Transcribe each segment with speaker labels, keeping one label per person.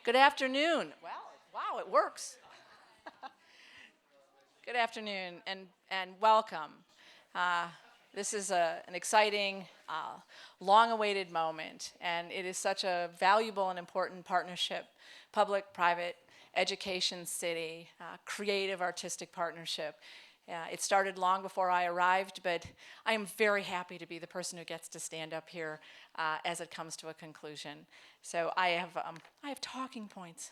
Speaker 1: Good afternoon. Wow, it works. Good afternoon and welcome. This is an exciting, long-awaited moment, and it is such a valuable and important partnership, public-private education city, creative artistic partnership. It started long before I arrived, but I am very happy to be the person who gets to stand up here as it comes to a conclusion. So I have talking points.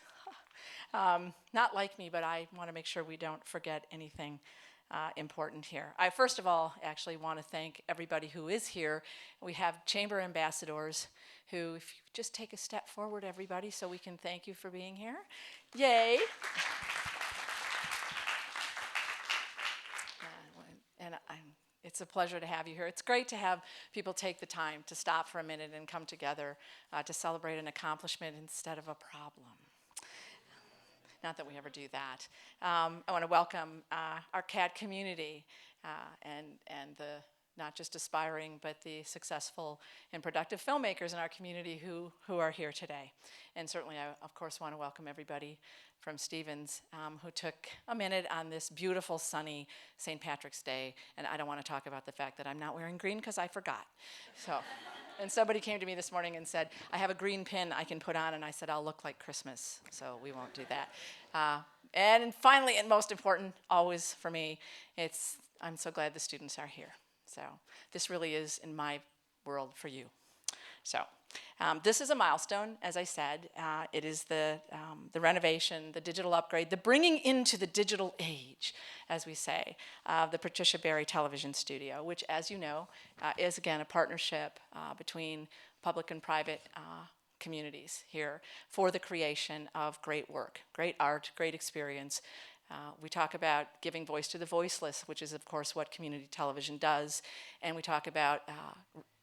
Speaker 1: Not like me, but I want to make sure we don't forget anything important here. I first of all actually want to thank everybody who is here. We have chamber ambassadors who, if you just take a step forward, everybody, so we can thank you for being here. Yay. It's a pleasure to have you here. It's great to have people take the time to stop for a minute and come together to celebrate an accomplishment instead of a problem. Not that we ever do that. I want to welcome our CAT community and the not just aspiring, but the successful and productive filmmakers in our community who are here today. And certainly I, of course, want to welcome everybody from Stevens who took a minute on this beautiful, sunny St. Patrick's Day. And I don't want to talk about the fact that I'm not wearing green because I forgot. So, and somebody came to me this morning and said, I have a green pin I can put on, and I said, I'll look like Christmas, so we won't do that. And finally, and most important, always for me, I'm so glad the students are here. So this really is, in my world, for you. So this is a milestone, as I said. It is the renovation, the digital upgrade, the bringing into the digital age, as we say, the Patricia Berry Television Studio, which, as you know, is, again, a partnership between public and private communities here for the creation of great work, great art, great experience. We talk about giving voice to the voiceless, which is, of course, what community television does. And we talk about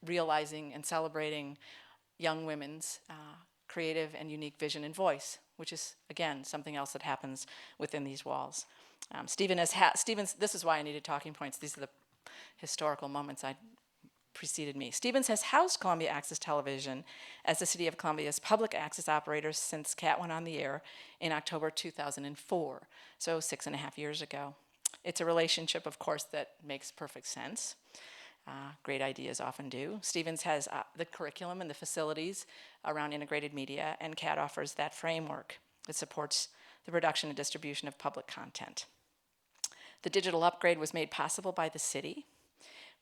Speaker 1: realizing and celebrating young women's creative and unique vision and voice, which is, again, something else that happens within these walls. Stevens, this is why I needed talking points. These are the historical moments preceded me. Stevens has housed Columbia Access Television as the City of Columbia's public access operator since CAT went on the air in October 2004, so 6.5 years ago. It's a relationship, of course, that makes perfect sense. Great ideas often do. Stevens has the curriculum and the facilities around integrated media, and CAT offers that framework that supports the production and distribution of public content. The digital upgrade was made possible by the city,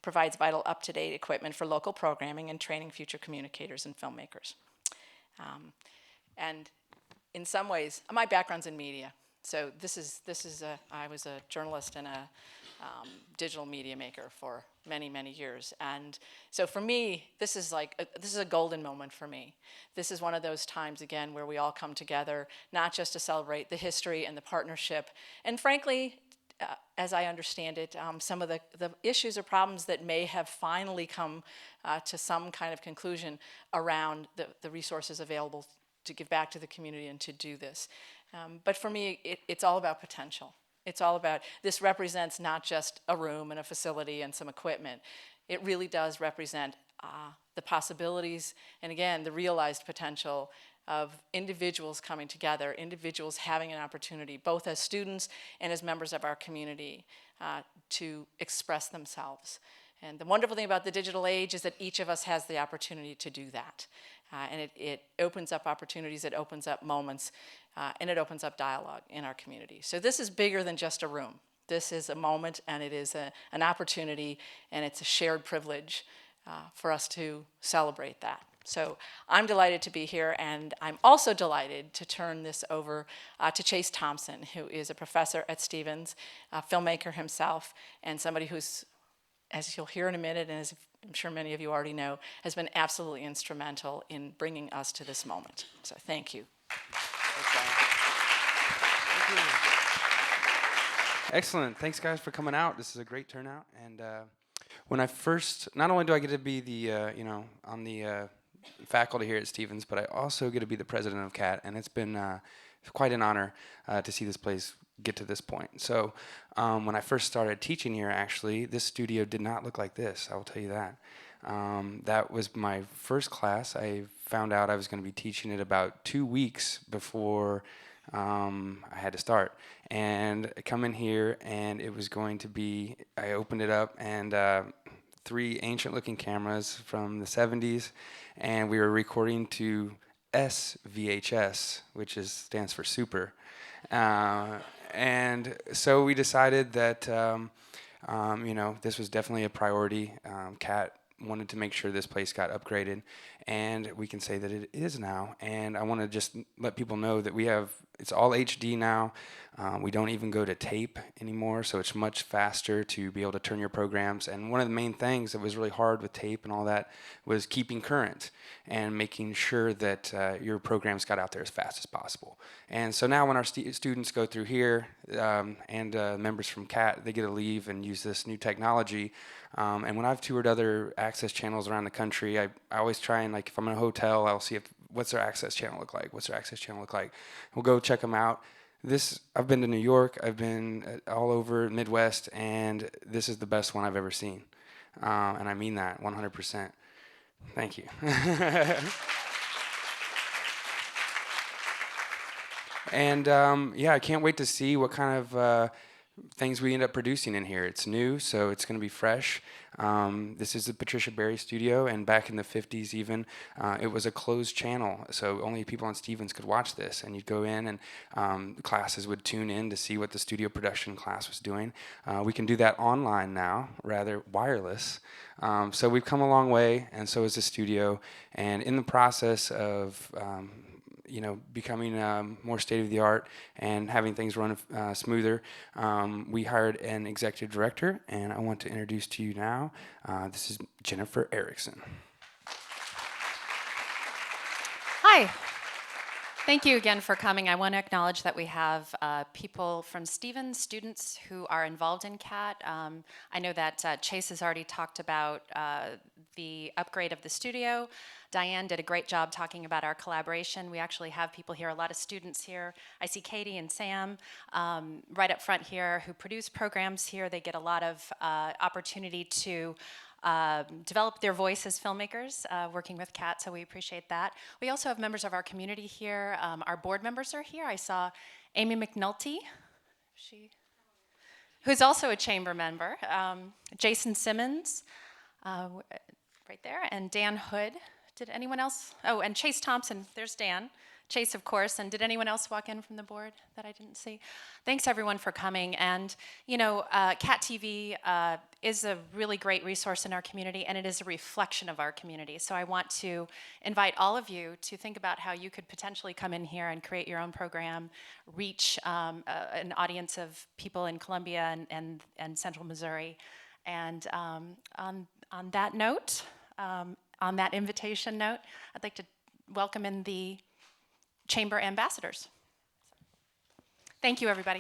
Speaker 1: provides vital up-to-date equipment for local programming and training future communicators and filmmakers. And in some ways, my background's in media. So I was a journalist and a digital media maker for many, many years. And so for me, this is a golden moment for me. This is one of those times, again, where we all come together, not just to celebrate the history and the partnership, and frankly, as I understand it, some of the issues or problems that may have finally come to some kind of conclusion around the resources available to give back to the community and to do this. But for me, it's all about potential. It's all about, this represents not just a room and a facility and some equipment. It really does represent the possibilities and, again, the realized potential of individuals coming together, individuals having an opportunity, both as students and as members of our community, to express themselves. And the wonderful thing about the digital age is that each of us has the opportunity to do that. And it opens up opportunities, it opens up moments, and it opens up dialogue in our community. So this is bigger than just a room. This is a moment, and it is an opportunity, and it's a shared privilege for us to celebrate that. So I'm delighted to be here, and I'm also delighted to turn this over to Chase Thompson, who is a professor at Stevens, a filmmaker himself, and somebody who's, as you'll hear in a minute, and as I'm sure many of you already know, has been absolutely instrumental in bringing us to this moment. So thank you.
Speaker 2: Thank you. Excellent. Thanks, guys, for coming out. This is a great turnout. And when I first, not only do I get to be the, on the faculty here at Stevens, but I also get to be the president of CAT, and it's been quite an honor to see this place get to this point. So when I first started teaching here, actually, this studio did not look like this, I will tell you that. That was my first class. I found out I was going to be teaching it about 2 weeks before I had to start. And I come in here, and it was going to be, I opened it up, and 3 ancient-looking cameras from the 70s, and we were recording to SVHS, which stands for super. And so we decided that this was definitely a priority. Cat wanted to make sure this place got upgraded, and we can say that it is now. And I want to just let people know that it's all HD now. We don't even go to tape anymore, so it's much faster to be able to turn your programs. And one of the main things that was really hard with tape and all that was keeping current and making sure that your programs got out there as fast as possible. And so now when our students go through here and members from CAT, they get to leave and use this new technology. And when I've toured other access channels around the country, I always try and, like, if I'm in a hotel, I'll see what's their access channel look like? What's their access channel look like? We'll go check them out. I've been to New York, I've been all over Midwest, and this is the best one I've ever seen. And I mean that 100%. Thank you. And I can't wait to see what kind of things we end up producing in here. It's new, so it's going to be fresh. This is the Patricia Berry studio, and back in the 50s even, it was a closed channel, so only people on Stevens could watch this. And you'd go in, and classes would tune in to see what the studio production class was doing. We can do that online now, rather wireless. So we've come a long way, and so is the studio. And in the process of becoming more state-of-the-art and having things run smoother, we hired an executive director, and I want to introduce to you now, this is Jennifer Erickson.
Speaker 3: Hi. Thank you again for coming. I want to acknowledge that we have people from Stevens, students who are involved in CAT. I know that Chase has already talked about the upgrade of the studio. Diane did a great job talking about our collaboration. We actually have people here, a lot of students here. I see Katie and Sam right up front here who produce programs here. They get a lot of opportunity to develop their voice as filmmakers, working with CAT, so we appreciate that. We also have members of our community here. Our board members are here. I saw Amy McNulty, who's also a chamber member, Jason Simmons, right there, and Dan Hood. Did anyone else? Oh, and Chase Thompson. There's Dan. Chase, of course. And did anyone else walk in from the board that I didn't see? Thanks, everyone, for coming. And, CAT TV is a really great resource in our community, and it is a reflection of our community. So I want to invite all of you to think about how you could potentially come in here and create your own program, reach an audience of people in Columbia and Central Missouri. And on that note, on that invitation note, I'd like to welcome in the Chamber ambassadors. Thank you, everybody.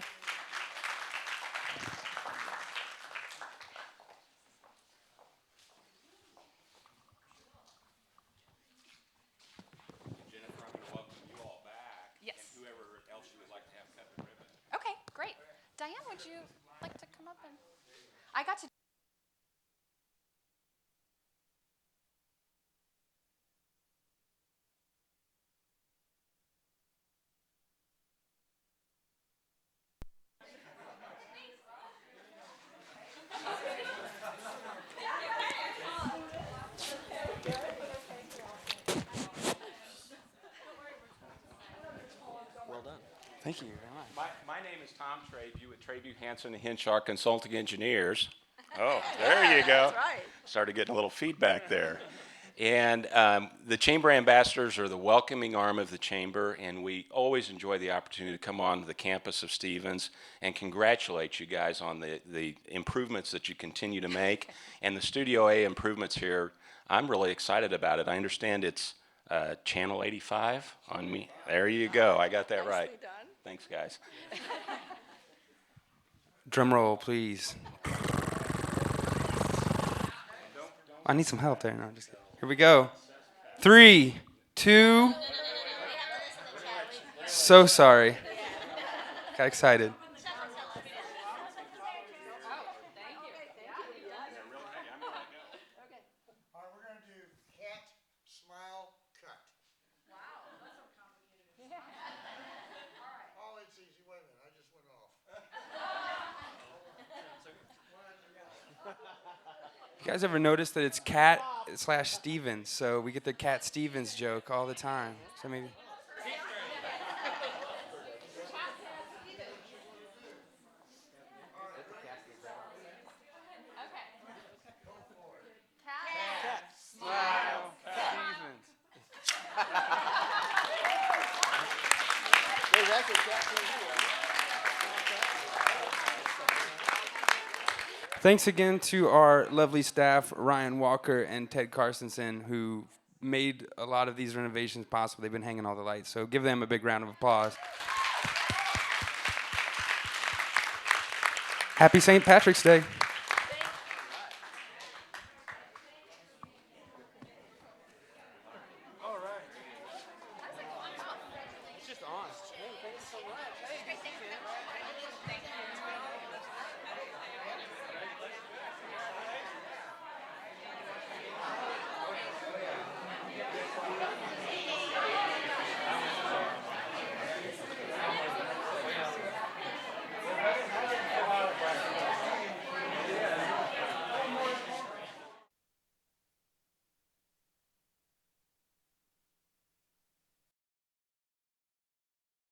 Speaker 4: Jennifer, I'm going to welcome you all back.
Speaker 3: Yes.
Speaker 4: And whoever else you would like to have cut the ribbon.
Speaker 3: Okay, great. Diane, would you like to come up and? I got to.
Speaker 2: Thank you very much.
Speaker 4: My name is Tom Trabue with Trabue Hanson and Henshaw Consulting Engineers. Oh, there you go.
Speaker 1: That's right.
Speaker 4: Started getting a little feedback there. And the Chamber ambassadors are the welcoming arm of the Chamber, and we always enjoy the opportunity to come on the campus of Stevens and congratulate you guys on the improvements that you continue to make. And the Studio A improvements here, I'm really excited about it. I understand it's Channel 85 on me. There you go. I got that right.
Speaker 1: Nicely done.
Speaker 4: Thanks, guys.
Speaker 2: Drum roll, please. I need some help there. No, just kidding. Here we go. 3, 2. So sorry. Got excited. You guys ever notice that it's Cat slash Stevens? So we get the Cat Stevens joke all the time. So maybe. Thanks again to our lovely staff, Ryan Walker and Ted Carstensen, who made a lot of these renovations possible. They've been hanging all the lights, so give them a big round of applause. Happy St. Patrick's Day.